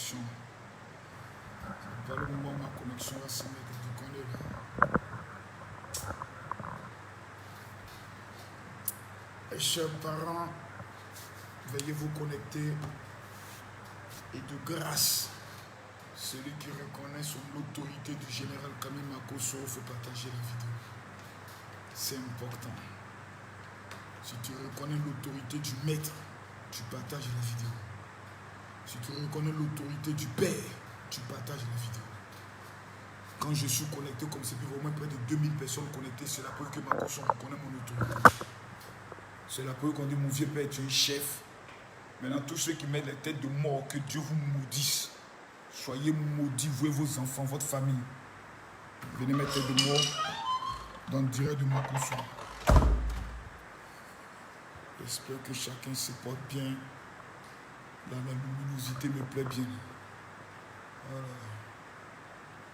connexion. C'est pas le moment où ma connexion va se mettre, tu connais là. Et chers parents, veuillez vous connecter et de grâce, celui qui reconnaît son autorité du général Kami Makosso fait partager la vidéo. C'est important. Si tu reconnais l'autorité du maître, tu partages la vidéo. Si tu reconnais l'autorité du père, tu partages la vidéo. Quand je suis connecté comme c'est vraiment près de 2000 personnes connectées, c'est la preuve que Makosso reconnaît mon autorité. C'est la preuve qu'on dit mon vieux père, tu es chef. Maintenant, tous ceux qui mettent les têtes de mort, que Dieu vous maudisse. Soyez maudits, vous et vos enfants, votre famille. Venez mettre tête de mort dans le direct de Makosso. J'espère que chacun se porte bien. La luminosité me plaît bien. Voilà.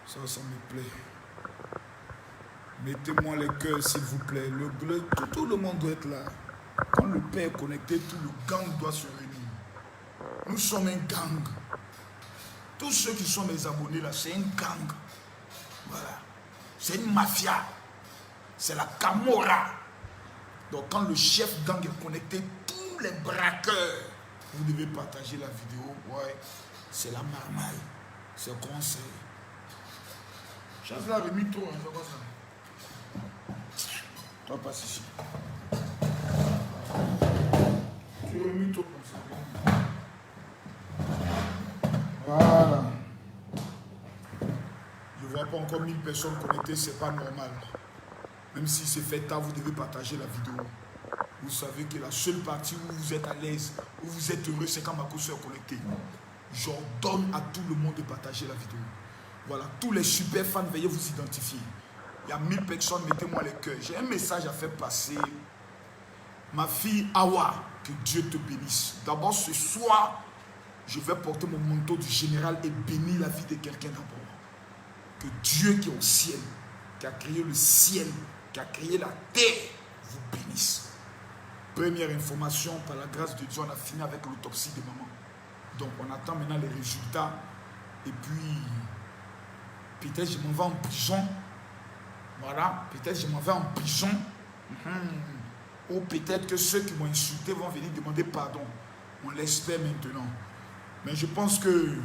Ça me plaît. Mettez-moi les cœurs, s'il vous plaît. Tout le monde doit être là. Quand le Père est connecté, tout le gang doit se réunir. Nous sommes un gang. Tous ceux qui sont mes abonnés là, c'est un gang. Voilà. C'est une mafia. C'est la Camorra. Donc quand le chef gang est connecté, tous les braqueurs, vous devez partager la vidéo. Ouais, c'est la marmaille. C'est conseil. Chef là, remis trop, hein, c'est quoi ça? Toi, passe ici. Tu remis trop comme ça. Voilà. Je ne vois pas encore 1000 personnes connectées, c'est pas normal. Même si c'est fait tard, vous devez partager la vidéo. Vous savez que la seule partie où vous êtes à l'aise, où vous êtes heureux, c'est quand Makosso est connecté. J'ordonne à tout le monde de partager la vidéo. Voilà, tous les super fans, veuillez vous identifier. Il y a 1000 personnes, mettez-moi les cœurs. J'ai un message à faire passer. Ma fille Awa, que Dieu te bénisse. D'abord, ce soir, je vais porter mon manteau du général et bénir la vie de quelqu'un d'abord. Que Dieu qui est au ciel, qui a créé le ciel, qui a créé la terre, vous bénisse. Première information, par la grâce de Dieu, on a fini avec l'autopsie de maman. Donc on attend maintenant les résultats. Et puis, peut-être je m'en vais en prison. Voilà, peut-être je m'en vais en prison. Ou peut-être que ceux qui m'ont insulté vont venir demander pardon. On l'espère maintenant. Mais je pense que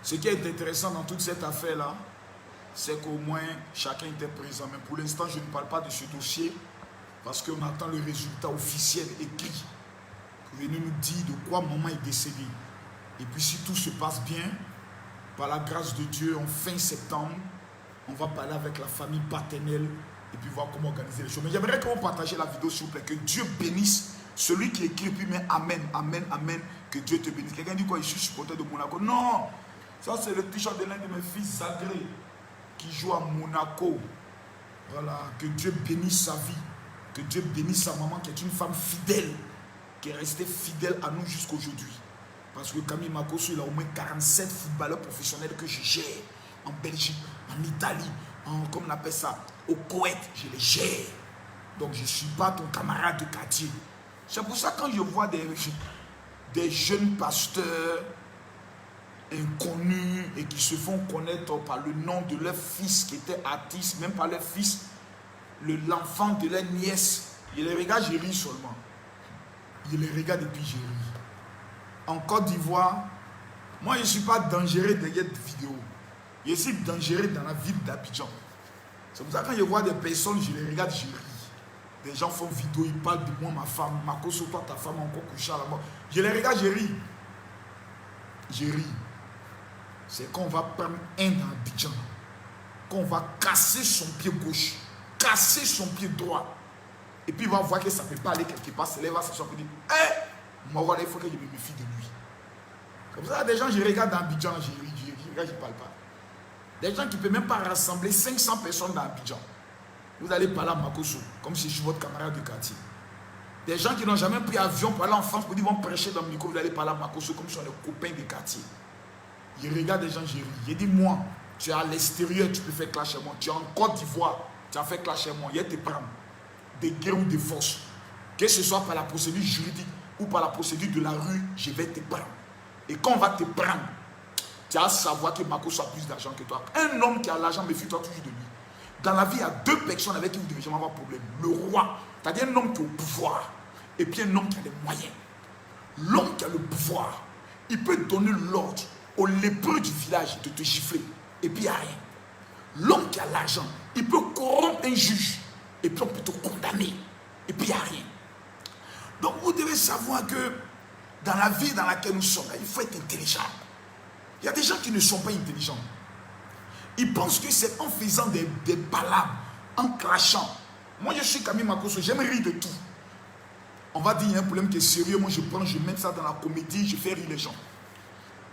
ce qui est intéressant dans toute cette affaire-là, c'est qu'au moins chacun était présent. Mais pour l'instant, je ne parle pas de ce dossier parce qu'on attend le résultat officiel écrit. Vous venez nous dire de quoi maman est décédée. Et puis si tout se passe bien, par la grâce de Dieu, en fin septembre, on va parler avec la famille paternelle et puis voir comment organiser les choses. Mais j'aimerais que vous partagez la vidéo s'il vous plaît. Que Dieu bénisse celui qui écrit et puis met Amen, Amen, Amen. Que Dieu te bénisse. Quelqu'un dit quoi? Je suis supporter de Monaco. Non! Ça c'est le t-shirt de l'un de mes fils Zagré qui joue à Monaco. Voilà. Que Dieu bénisse sa vie. Que Dieu bénisse sa maman qui est une femme fidèle. Qui est restée fidèle à nous jusqu'aujourd'hui. Parce que Kami Makosso, il a au moins 47 footballeurs professionnels que je gère. En Belgique, en Italie, comme on appelle ça, au Koweït, je les gère. Donc je ne suis pas ton camarade de quartier. C'est pour ça que quand je vois des jeunes pasteurs inconnus et qui se font connaître par le nom de leur fils qui était artiste, même par leur fils, l'enfant de leur nièce, je les regarde, je ris seulement. Je les regarde et puis je ris. En Côte d'Ivoire, moi je ne suis pas dangereux derrière des vidéos. Je suis dangereux dans la ville d'Abidjan. C'est pour ça que quand je vois des personnes, je les regarde, je ris. Des gens font vidéo, ils parlent de moi, ma femme, Makosso, toi, ta femme, encore couché là-bas. Je les regarde, je ris. Je ris. C'est quand on va prendre un dans Abidjan, qu'on va casser son pied gauche, casser son pied droit. Et puis il va voir que ça ne peut pas aller quelque part, se lève à s'asseoir et dire moi voilà, il faut que je me méfie de lui. Comme ça, des gens, je regarde dans Abidjan, je ris, je regarde, je ne parle pas. Des gens qui ne peuvent même pas rassembler 500 personnes dans Abidjan. Vous allez parler à Makosso, comme si je suis votre camarade de quartier. Des gens qui n'ont jamais pris avion pour aller en France, pour dire, ils vont prêcher dans le micro, vous allez parler à Makosso, comme si on est copains de quartier. Je regarde des gens, je ris. Je dis, moi, tu es à l'extérieur, tu peux faire clash chez moi. Tu es en Côte d'Ivoire, tu as fait clash chez moi. Il y a te prendre des guerres ou des forces. Que ce soit par la procédure juridique ou par la procédure de la rue, je vais te prendre. Et quand on va te prendre, tu vas savoir que Makoso a plus d'argent que toi. Un homme qui a l'argent, méfie-toi toujours de lui. Dans la vie, il y a deux personnes avec qui vous ne devez jamais avoir problème. Le roi, c'est-à-dire un homme qui est au pouvoir, et puis un homme qui a les moyens. L'homme qui a le pouvoir, il peut donner l'ordre aux lépreux du village de te gifler, et puis il n'y a rien. L'homme qui a l'argent, il peut corrompre un juge, et puis on peut te condamner, et puis il n'y a rien. Donc vous devez savoir que dans la vie dans laquelle nous sommes, il faut être intelligent. Il y a des gens qui ne sont pas intelligents. Ils pensent que c'est en faisant des palabres, en crachant. Moi je suis Camille Makoso, j'aime rire de tout. On va dire il y a un problème qui est sérieux, moi je prends, je mets ça dans la comédie, je fais rire les gens.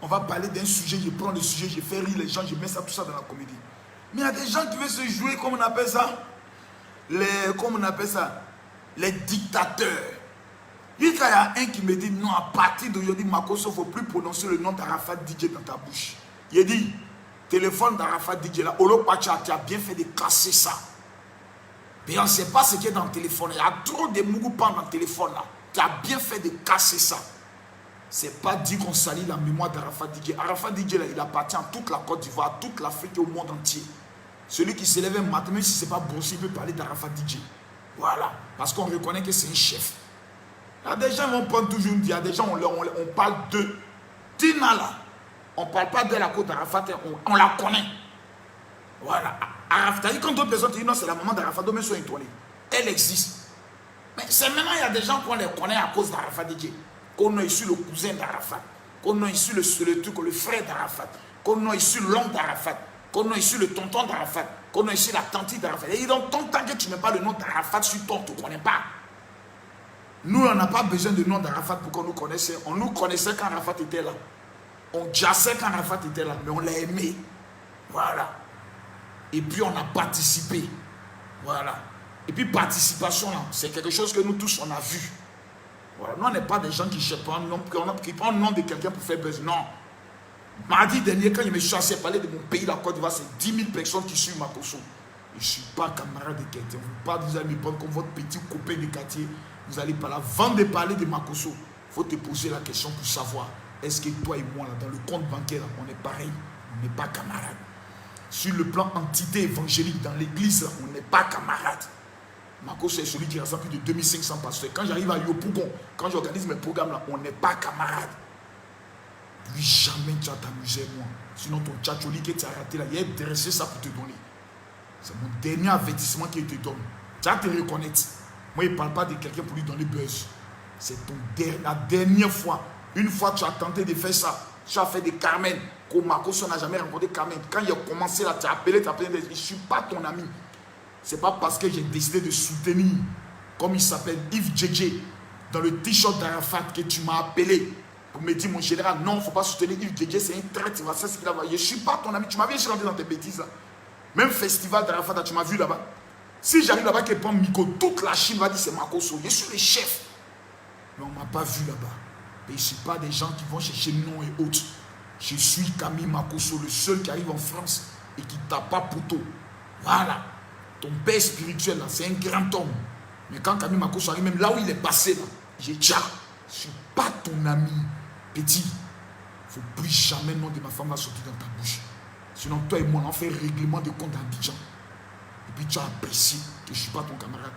On va parler d'un sujet, je prends le sujet, je fais rire les gens, je mets ça, tout ça dans la comédie. Mais il y a des gens qui veulent se jouer, comme on appelle ça, les dictateurs. Il y a un qui me dit, non, à partir d'aujourd'hui, Makoso, il ne faut plus prononcer le nom d'Arafat DJ dans ta bouche. Il a dit, téléphone d'Arafat DJ là, Olopacha, tu as bien fait de casser ça. Mais on ne sait pas ce qui est dans le téléphone. Il y a trop de mougoupan dans le téléphone là. Tu as bien fait de casser ça. Ce n'est pas dit qu'on salit la mémoire d'Arafat DJ. Arafat DJ là, il appartient à toute la Côte d'Ivoire, à toute l'Afrique et au monde entier. Celui qui s'élève un matin, même si ce n'est pas bossé, il peut parler d'Arafat DJ. Voilà. Parce qu'on reconnaît que c'est un chef. Il y a des gens qui vont prendre toujours, il y a des gens, on parle de Tina là. On ne parle pas de la côte d'Arafat, on la connaît. Voilà. Arafat, quand d'autres personnes disent non, c'est la maman d'Arafat, d'autres sont étoilés. Elle existe. Mais c'est maintenant, il y a des gens qu'on les connaît à cause d'Arafat DJ. Qu'on a issu le cousin d'Arafat. Qu'on a issu le frère d'Arafat. Qu'on a issu l'oncle d'Arafat. Qu'on a issu le tonton d'Arafat. Qu'on a issu la tante d'Arafat. Et donc, tant que tu n'as pas le nom d'Arafat sur toi, on ne te connaît pas. Nous, on n'a pas besoin de nom d'Arafat pour qu'on nous connaisse. On nous connaissait quand Arafat était là. On jassait quand Arafat était là, mais on l'a aimé. Voilà. Et puis on a participé. Voilà. Et puis participation, c'est quelque chose que nous tous, on a vu. Voilà. Nous, on n'est pas des gens qui cherchent un nom, qui prennent le nom de quelqu'un pour faire buzz. Non. Mardi dernier, quand je me suis assis à parler de mon pays, la Côte d'Ivoire, c'est 10 000 personnes qui suivent Makoso. Je ne suis pas camarade de quelqu'un. Vous allez me prendre comme votre petit copain de quartier. Vous allez pas là. Avant de parler de Makoso, il faut te poser la question pour savoir, est-ce que toi et moi, là, dans le compte bancaire, là, on est pareil? On n'est pas camarades. Sur le plan entité évangélique, dans l'église, on n'est pas camarades. Makoso est celui qui rassemble plus de 2500 pasteurs. Quand j'arrive à Yopougon, quand j'organise mes programmes, là, on n'est pas camarades. Lui, jamais tu vas t'amuser, moi. Sinon, ton tchatcholi que tu as raté, là, il a dressé ça pour te donner. C'est mon dernier avertissement qu'il te donne. Tu vas te reconnaître. Moi, il ne parle pas de quelqu'un pour lui donner buzz. C'est la dernière fois. Une fois, tu as tenté de faire ça. Tu as fait des Carmen. Comme Makoso n'a jamais rencontré Carmen. Quand il a commencé là, tu as appelé, je ne suis pas ton ami. Ce n'est pas parce que j'ai décidé de soutenir, comme il s'appelle, Yves Djedje, dans le t-shirt d'Arafat, que tu m'as appelé pour me dire, mon général, non, il ne faut pas soutenir Yves Djedje, c'est un traître. C'est ce qu'il a. Je ne suis pas ton ami. Tu m'as vu, je suis rentré dans tes bêtises là. Même festival d'Arafat, tu m'as vu là-bas. Si j'arrive là-bas et prends Miko, toute la Chine va dire c'est Makoso. Je suis le chef. Mais on ne m'a pas vu là-bas. Et je ne suis pas des gens qui vont chercher nom et autres. Je suis Camille Makoso, le seul qui arrive en France et qui ne tape pas poteau. Voilà. Ton père spirituel, là, c'est un grand homme. Mais quand Camille Makoso arrive, même là où il est passé, là, j'ai dit, je ne suis pas ton ami, petit. Il ne faut plus jamais le nom de ma femme va sortir dans ta bouche. Sinon, toi et moi, on fait règlement de compte à Abidjan. Et puis tu as apprécié que je ne suis pas ton camarade.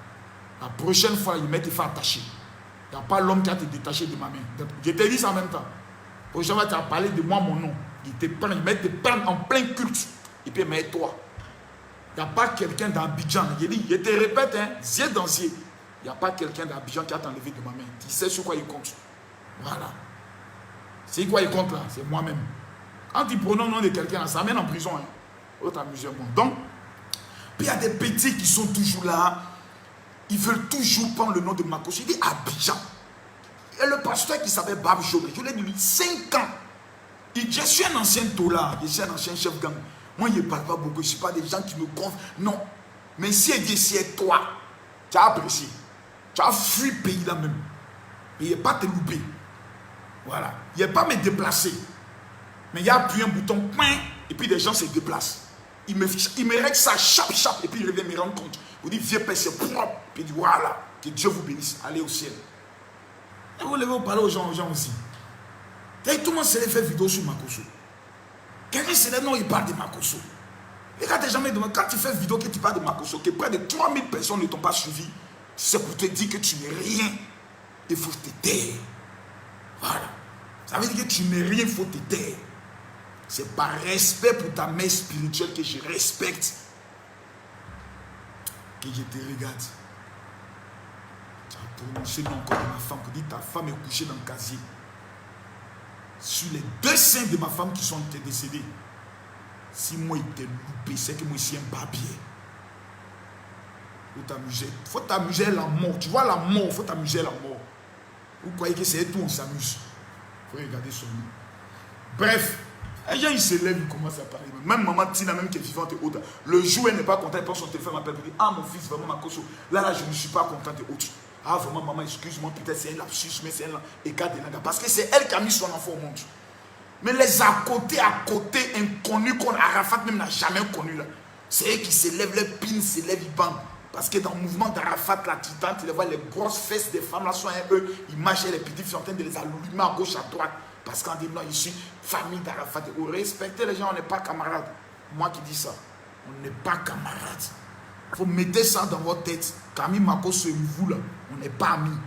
La prochaine fois, il m'a été fait attacher. Il n'y a pas l'homme qui a été détaché de ma main. Je t'ai dit ça en même temps. La prochaine fois, tu as parlé de moi, mon nom. Il m'a été prendre en plein culte. Et puis il m'a dit toi. Il n'y a pas quelqu'un d'Abidjan. Je te répète, zier dans zier. Il n'y a pas quelqu'un d'Abidjan qui a t'enlevé de ma main. Tu sais sur quoi il compte. Voilà. C'est quoi il compte là? C'est moi-même. Quand tu prononces le nom de quelqu'un, ça amène en prison. Autre amusement. Donc, puis il y a des petits qui sont toujours là. Ils veulent toujours prendre le nom de Makoso. Il dit Abidjan. Et le pasteur qui s'appelle Bab Jobé, je l'ai dit, 5 ans. Je suis un ancien tola, je suis un ancien chef gang. Moi, je ne parle pas beaucoup. Je ne suis pas des gens qui me gonflent. Non. Mais si il dit, c'est toi, tu as apprécié. Tu as fui le pays là même. Mais il n'y a pas te louper. Voilà. Il n'y a pas me déplacer. Mais il y a appuyé un bouton, et puis des gens se déplacent. Il me règle ça, chap, et puis il revient me rendre compte. Vous dites, vieux père, c'est propre. Puis il dit, voilà, que Dieu vous bénisse. Allez au ciel. Et vous levez, vous parlez aux gens aussi. Tout le monde se fait vidéo sur Makosso. Quelqu'un se lève, non, il parle de Makosso. Et quand tu jamais demandé, quand tu fais vidéo que tu parles de Makosso, que près de 3000 personnes ne t'ont pas suivi, c'est pour te dire que tu n'es rien. Il faut te taire. Voilà. Ça veut dire que tu n'es rien, il faut te taire. C'est par respect pour ta mère spirituelle que je respecte, que je te regarde. Tu as prononcé le nom encore de ma femme, pour dire ta femme est couchée dans le casier. Sur les 2 seins de ma femme qui sont décédés, si moi il t'ai loupé, c'est que moi je suis un barbier. Faut t'amuser à la mort. Tu vois la mort, faut t'amuser à la mort. Vous croyez que c'est tout, on s'amuse. Il faut regarder son nom. Bref, les gens ils se lèvent, ils commencent à parler. Même maman Tina, même qui est vivante et autre, le jour elle n'est pas contente, elle prend son téléphone, m'appelle pour dire ah mon fils, vraiment Makosso, là je ne suis pas contente et autre. Ah vraiment maman, excuse-moi, peut-être c'est un lapsus, mais c'est un écart de langue. Parce que c'est elle qui a mis son enfant au monde. Mais les à côté inconnus qu'on Arafat même n'a jamais connu là. C'est eux qui se lèvent, les pins se lèvent, ils bandent. Parce que dans le mouvement d'Arafat, la titan, tu les vois, les grosses fesses des femmes là sont eux, ils marchent et les petites filles sont en train de les allumer à gauche, à droite. Parce qu'on dit non, je suis famille d'Arafat. Vous respectez les gens, on n'est pas camarades. Moi qui dis ça, on n'est pas camarades. Il faut mettre ça dans votre tête. Camille Makosso et vous là, on n'est pas amis.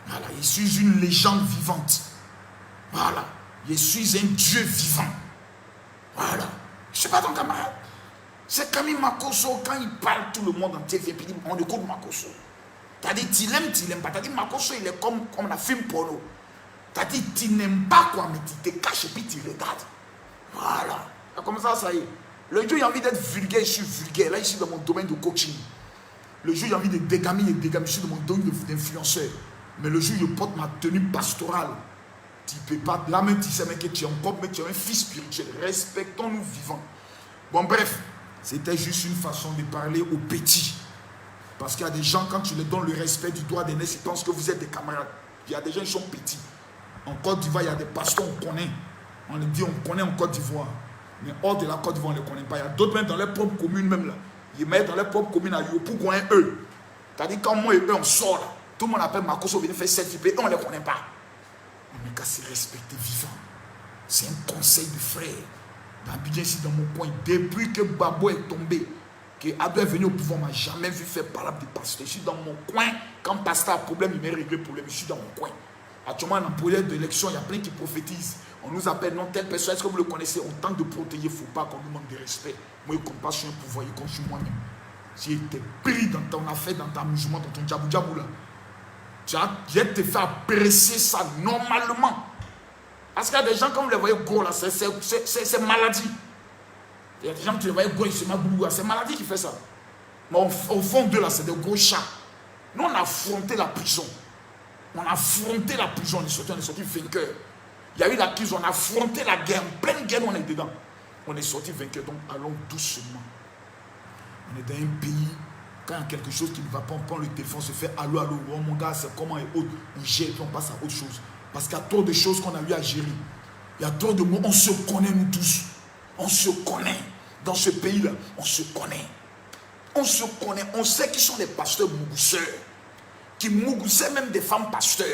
Voilà, je suis une légende vivante. Voilà, je suis un Dieu vivant. Voilà, je ne suis pas ton camarade. C'est Camille Makosso, quand il parle, tout le monde entier vient, puis on écoute Makosso. T'as dit, tu l'aimes pas. T'as dit, Makosso, il est comme la film porno. T'as dit, tu n'aimes pas quoi, mais tu te caches et puis tu regardes. Voilà. Comme ça y est. Le jour, il a envie d'être vulgaire, je suis vulgaire. Là, je suis dans mon domaine de coaching. Le jour, il a envie de dégamer, je suis dans mon domaine d'influenceur. Mais le jour, je porte ma tenue pastorale. Tu ne peux pas. Là, même, tu sais, mais que tu es encore, mais tu es un fils spirituel. Respectons-nous vivants. Bon, bref. C'était juste une façon de parler aux petits. Parce qu'il y a des gens, quand tu leur donnes le respect du droit d'aînesse, ils pensent que vous êtes des camarades. Il y a des gens qui sont petits. En Côte d'Ivoire, il y a des pasteurs, on connaît. On les dit, on connaît en Côte d'Ivoire. Mais hors de la Côte d'Ivoire, on ne les connaît pas. Il y a d'autres même dans leurs propres communes, même là. Ils mettent dans leurs propres communes à Yopougoin, eux. C'est-à-dire, quand moi et eux, on sort là, tout le monde appelle Makosso, venir faire selfie, et on ne les connaît pas. On n'est qu'à se respecter vivant. C'est un conseil de frère. Dans Abidjan, ici, dans mon coin, depuis que Babo est tombé, que Abdou est venu au pouvoir, on ne m'a jamais vu faire parler de pasteur. Je suis dans mon coin. Quand le pasteur a un problème, il m'a réglé le problème. Je suis dans mon coin. Actuellement, dans le projet d'élection, il y a plein qui prophétisent. On nous appelle, non, telle personne, est-ce que vous le connaissez? On tente de protéger, il ne faut pas qu'on nous manque de respect. Moi, je compare sur un pouvoir, je compte sur moi-même. Si tu es pris dans ton affaire, dans ton mouvement, dans ton djabou là, tu vas te faire apprécier ça normalement. Parce qu'il y a des gens, comme vous les voyez gros là, c'est maladie. Il y a des gens qui les voient gros, ils se mettent boulou, c'est maladie qui fait ça. Mais au fond d'eux là, c'est des gros chats. Nous, on a affronté la prison. On a affronté la prison, on est sorti vainqueur. Il y a eu la crise, on a affronté la guerre, en pleine guerre, on est dedans. On est sorti vainqueur, donc allons doucement. On est dans un pays, quand il y a quelque chose qui ne va pas, on prend le téléphone, on se fait allô, allô, oh mon gars, c'est comment et autres. On gère, puis on passe à autre chose. Parce qu'il y a trop de choses qu'on a eu à gérer. Il y a trop de mots, on se connaît nous tous. On se connaît. Dans ce pays-là, on se connaît. On se connaît, on sait qui sont les pasteurs mougousseurs. Qui mougoussent même des femmes pasteurs.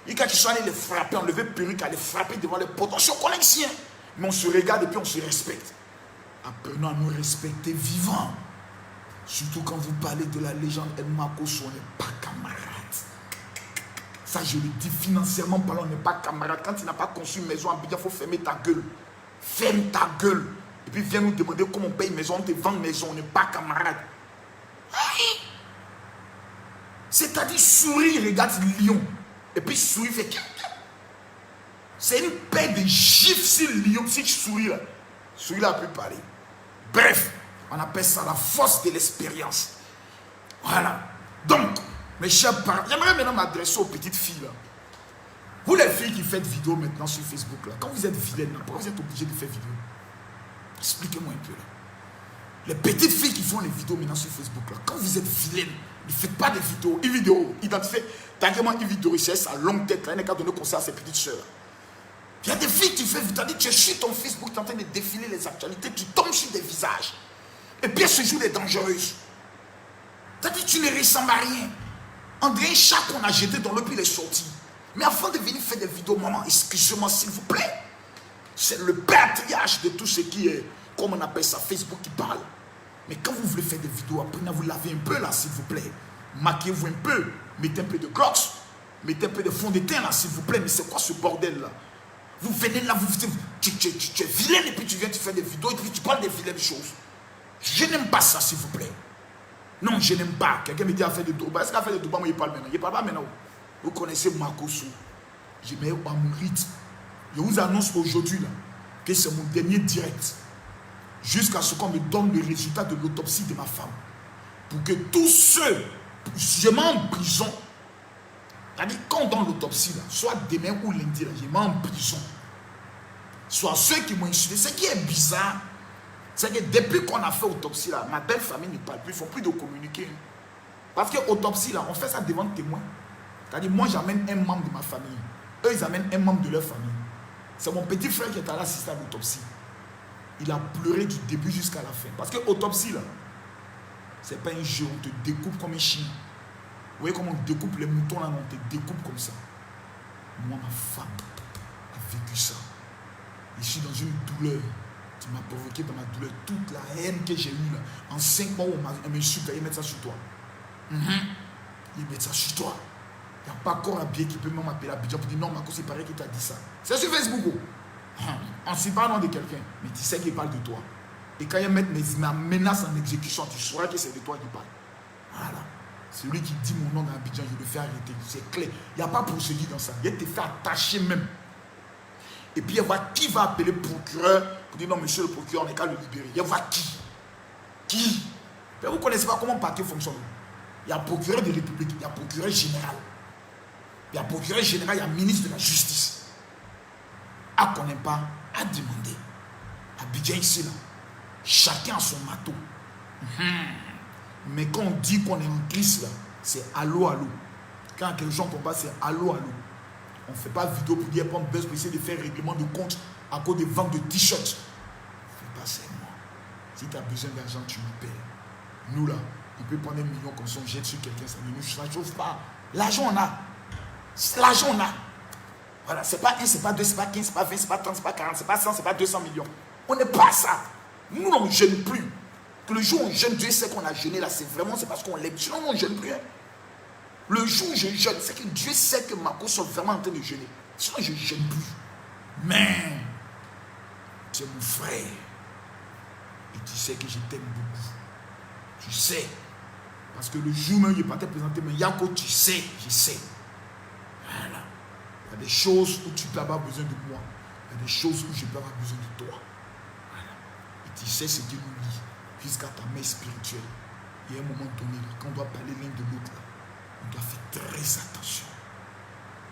Et quand ils sont allés les frapper, enlever perruque, à les frapper devant les potentiels connexiens. Mais on se regarde et puis on se respecte. Apprenons à nous respecter vivants. Surtout quand vous parlez de la légende El Makosso, on n'est pas camarades. Ça, je le dis financièrement parlant, on n'est pas camarades. Quand tu n'as pas conçu une maison à Abidjan, il faut fermer ta gueule. Ferme ta gueule. Et puis viens nous demander comment on paye une maison, on te vend une maison, on n'est pas camarades. C'est-à-dire souris, regarde le lion. Et puis souris, fait. C'est une paire de gifs si le lion, si tu souris là. Souris là a pu parler. Bref, on appelle ça la force de l'expérience. Voilà. Donc, mes chers parents, j'aimerais maintenant m'adresser aux petites filles là. Vous les filles qui faites vidéo maintenant sur Facebook là, quand vous êtes vilaines là, pourquoi vous êtes obligés de faire vidéo? Expliquez-moi un peu là. Les petites filles qui font les vidéos maintenant sur Facebook là, quand vous êtes vilaines, ne faites pas des vidéos. Une vidéo, identifiez, taguez-moi une vidéo richesse à longue tête là, il n'y a qu'à donner conseil à ses petites soeurs. Il y a des filles qui font vidéo, tu es sur ton Facebook, tu es en train de défiler les actualités, tu tombes sur des visages. Et puis elle se joue des dangereuses. C'est-à-dire tu ne ressembles à rien. André, un chat qu'on a jeté dans l'eau, puis il est sorti. Mais avant de venir faire des vidéos, maman, excusez-moi s'il vous plaît. C'est le patriarche de tout ce qui est, comme on appelle ça, Facebook qui parle. Mais quand vous voulez faire des vidéos, apprenez à vous laver un peu là, s'il vous plaît. Maquillez-vous un peu. Mettez un peu de gloss. Mettez un peu de fond de teint là, s'il vous plaît. Mais c'est quoi ce bordel là? Vous venez là, tu es vilaine et puis tu viens te faire des vidéos et puis tu parles des vilaines choses. Je n'aime pas ça, s'il vous plaît. Non, je n'aime pas. Quelqu'un me dit à faire des Douba. Est-ce qu'à faire des Douba, moi, il parle maintenant? Il ne parle pas maintenant. Vous connaissez Makosso. Je mets à mon rythme. Je vous annonce aujourd'hui là que c'est mon dernier direct. Jusqu'à ce qu'on me donne le résultat de l'autopsie de ma femme. Pour que tous ceux, je mets en prison. C'est-à-dire, quand on donne l'autopsie là, soit demain ou lundi là, je mets en prison. Soit ceux qui m'ont insulté. Ce qui est bizarre, c'est que depuis qu'on a fait l'autopsie là, ma belle famille ne parle plus, ils ne font plus de communiquer. Parce que l'autopsie là, on fait ça devant témoin. C'est-à-dire, moi j'amène un membre de ma famille. Eux, ils amènent un membre de leur famille. C'est mon petit frère qui est allé assister à l'autopsie. Il a pleuré du début jusqu'à la fin. Parce que l'autopsie là, c'est pas un jeu, on te découpe comme un chien. Vous voyez comment on découpe les moutons là, on te découpe comme ça. Moi, ma femme a vécu ça. Je suis dans une douleur. Tu m'as provoqué dans ma douleur toute la haine que j'ai eue là. En 5 mois, on m'insulte, ils mettent ça sur toi. Ils mettent ça sur toi. Il n'y a pas encore un billet qui peut même m'appeler à Bidjan pour dire non, Marco, c'est pareil qu'il t'a dit ça. C'est sur Facebook. On ne sait pas le nom de quelqu'un, mais tu sais qu'il parle de toi. Et quand ils mettent ma menace en exécution, tu sauras que c'est de toi qui parle. Voilà. Celui qui dit mon nom dans Abidjan, je le fais arrêter. C'est clair. Il n'y a pas procédure dans ça. Il te fait attacher même. Et puis il va qui va appeler le procureur pour dire non, monsieur le procureur, on n'est qu'à le libérer. Il va qui? Mais vous ne connaissez pas comment le parquet fonctionne. Il y a procureur de la République, il y a procureur général. Il y a procureur général, il y a ministre de la justice. À qu'on n'aime pas, à demander. Abidjan ici, là, chacun a son marteau. Mais quand on dit qu'on est en crise, là, c'est allô, allô. Quand quelques gens combattent, c'est allô, allô. On ne fait pas vidéo pour dire qu'on baisse pour essayer de faire règlement de compte à cause des ventes de t-shirts. Fais pas seulement. Si tu as besoin d'argent, tu me paies. Nous là, on peut prendre 1 million comme ça, on jette sur quelqu'un, ça ne nous chauffe pas. L'argent on a. L'argent on a. Voilà, c'est pas 1, c'est pas 2, c'est pas 15, c'est pas 20, c'est pas 30, c'est pas 40, c'est pas 100, c'est pas 200 millions. On n'est pas ça. Nous, on ne jeûne plus. Que le jour où on jeûne, Dieu sait qu'on a jeûné là, c'est parce qu'on l'aime. Sinon, on ne jeûne plus. Le jour où je jeûne, c'est que Dieu sait que Marco soit vraiment en train de jeûner. Sinon, je ne jeûne plus. Mais, tu es mon frère. Et tu sais que je t'aime beaucoup. Tu sais. Parce que le jour même, il n'est pas te présenter, mais Yako, tu sais, je sais. Voilà. Il y a des choses où tu peux avoir besoin de moi. Il y a des choses où je peux avoir besoin de toi. Voilà. Et tu sais ce qui nous lie jusqu'à ta mère spirituelle. Il y a un moment donné, quand on doit parler l'un de l'autre, on doit faire très attention.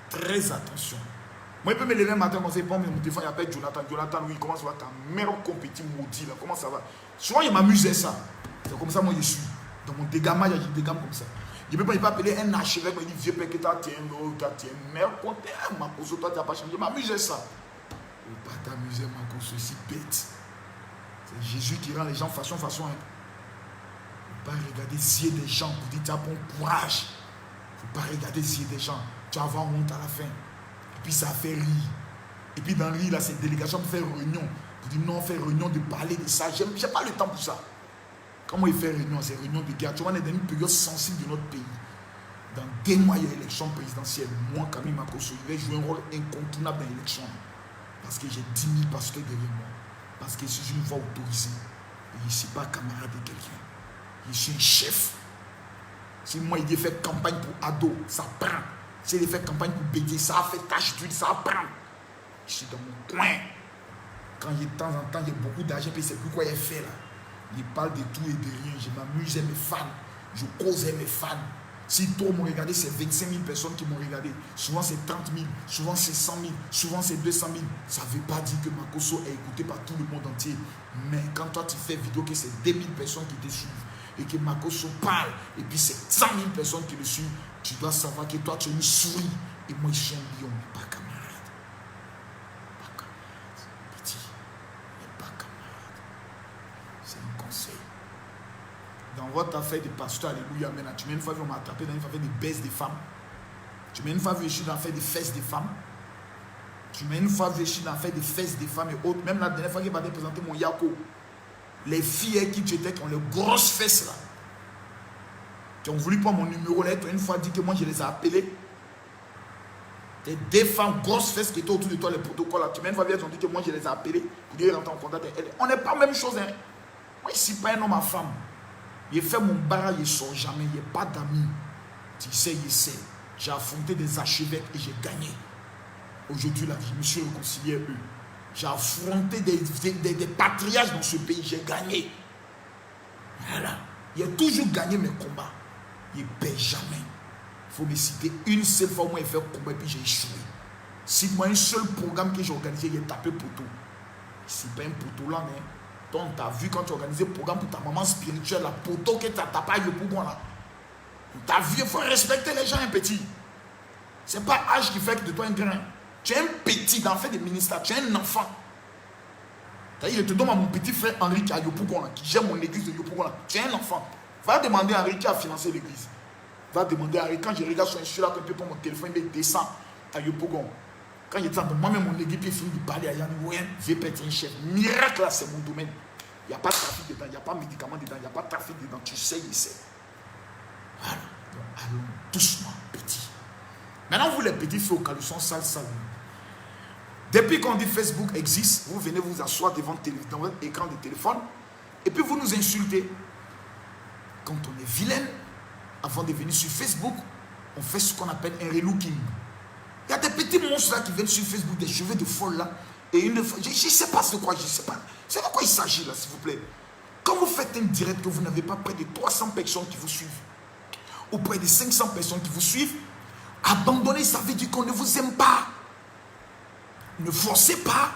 Très attention. Moi, il peut me lever un matin, comme ça, il prend mon téléphone, il appelle Jonathan. Jonathan, oui, comment ça va? Ta mère petit maudit, là, comment ça va? Souvent, il m'amusait ça. C'est comme ça, moi, je suis. Dans mon dégamage, je dégamme comme ça. Je ne peux pas appeler un archevêque, il dit, vieux père, que tu as tiens, mère, comptez, Makoso, toi, tu n'as pas changé. Je m'amusais ça. Il ne faut pas t'amuser, Makoso, c'est bête. C'est Jésus qui rend les gens façon. Hein. Il ne faut pas regarder les yeux des gens pour dire, tu as bon courage. Il ne faut pas regarder les yeux des gens. Tu vas avoir honte à la fin. Et puis ça fait rire. Et puis dans le rire, là, c'est une délégation pour faire réunion. Pour dire non, faire réunion, de parler de ça. Je n'ai pas le temps pour ça. Comment il fait réunion? C'est réunion de guerre. Tu vois, on est dans une période sensible de notre pays. Dans 2 mois, il y a l'élection présidentielle. Moi, Camille Makosso, je vais jouer un rôle incontournable dans l'élection. Parce que j'ai 10 000 pasteurs derrière moi. Parce que je suis une voix autorisée. Et je ne suis pas camarade de quelqu'un. Je suis un chef. Si moi, il dit faire campagne pour ado, ça prend. Si il fait campagne pour BD, ça a fait tache d'huile, ça prend. Je suis dans mon coin. Quand de temps en temps, il y a beaucoup d'argent, puis c'est plus quoi il fait là. Il parle de tout et de rien. Je m'amuse avec mes fans. Je cause avec mes fans. Si toi m'ont regardé, c'est 25 000 personnes qui m'ont regardé. Souvent c'est 30 000, souvent c'est 100 000, souvent c'est 200 000. Ça ne veut pas dire que Makosso est écouté par tout le monde entier. Mais quand toi tu fais vidéo que c'est 2000 personnes qui te suivent et que Makosso parle et puis c'est 100 000 personnes qui le suivent, tu dois savoir que toi tu es une souris et moi je suis un lion, pas camarade. Pas camarade. Petit, mais pas camarade. C'est un conseil. Dans votre affaire de pasteur, alléluia, amen. Tu mets une fois, on m'a attrapé dans une affaire de baisse des femmes. Tu mets une fois vu, je suis dans faire des fesses des femmes. Tu mets une fois vu, je suis dans faire des fesses des femmes et autres. Même la dernière fois qu'il m'a présenté mon Yako. Les filles avec qui tu étais, qui ont les grosses fesses là. Qui ont voulu prendre mon numéro là. Tu as une fois dit que moi je les ai appelés. Tes deux femmes grosses fesses qui étaient autour de toi, les protocoles là. Tu m'as une fois dit que moi je les ai appelés. Pour dire rentrer en contact avec elles. On n'est pas la même chose. Hein. Moi je ne suis pas un homme à femme. Il fait mon barrage, il ne sort jamais. Il n'y a pas d'amis. Tu sais, il sait. J'ai affronté des archevêques et j'ai gagné. Aujourd'hui là, je me suis réconcilié avec eux. J'ai affronté des patriarches dans ce pays. J'ai gagné. Voilà. Il a toujours gagné mes combats. Il ne perd jamais. Il faut me citer une seule fois où moi j'ai fait un combat et puis j'ai échoué. Cite-moi un seul programme que j'ai organisé, il a tapé poteau. Ce n'est pas un poteau là, mais donc tu as vu quand tu as organisé un programme pour ta maman spirituelle, la poteau que tu as tapé avec le poumon là. Tu as vu, il faut respecter les gens, un petit. Ce n'est pas âge qui fait que de toi un grain. Tu es un petit dans fait des ministères, tu es un enfant. Je te donne à mon petit frère Henri à Yopougon, qui gère mon église de Yopougon. Tu es un enfant. Va demander à Henri qui a financé l'église. Va demander à Henri. Quand je regarde sur un là, quand il prend mon téléphone, il descend à Yopougon. Quand il est en moi-même, mon équipe, il finit de parler à Yann. Je vais péter un chef. Miracle, là, c'est mon domaine. Il n'y a pas de trafic dedans, il n'y a pas de médicaments dedans, il n'y a pas de trafic dedans. Tu sais, il sait. Voilà. Donc, allons doucement, petits. Maintenant, vous les petits filles au caleçon sale. Depuis qu'on dit Facebook existe, vous venez vous asseoir devant votre écran de téléphone et puis vous nous insultez. Quand on est vilaine, avant de venir sur Facebook, on fait ce qu'on appelle un relooking. Il y a des petits monstres là qui viennent sur Facebook, des cheveux de folle là. Et une fois, je ne sais pas de quoi, je ne sais pas. C'est de quoi il s'agit là, s'il vous plaît. Quand vous faites un direct que vous n'avez pas près de 300 personnes qui vous suivent, ou près de 500 personnes qui vous suivent, abandonnez, ça veut dire qu'on ne vous aime pas. Ne forcez pas.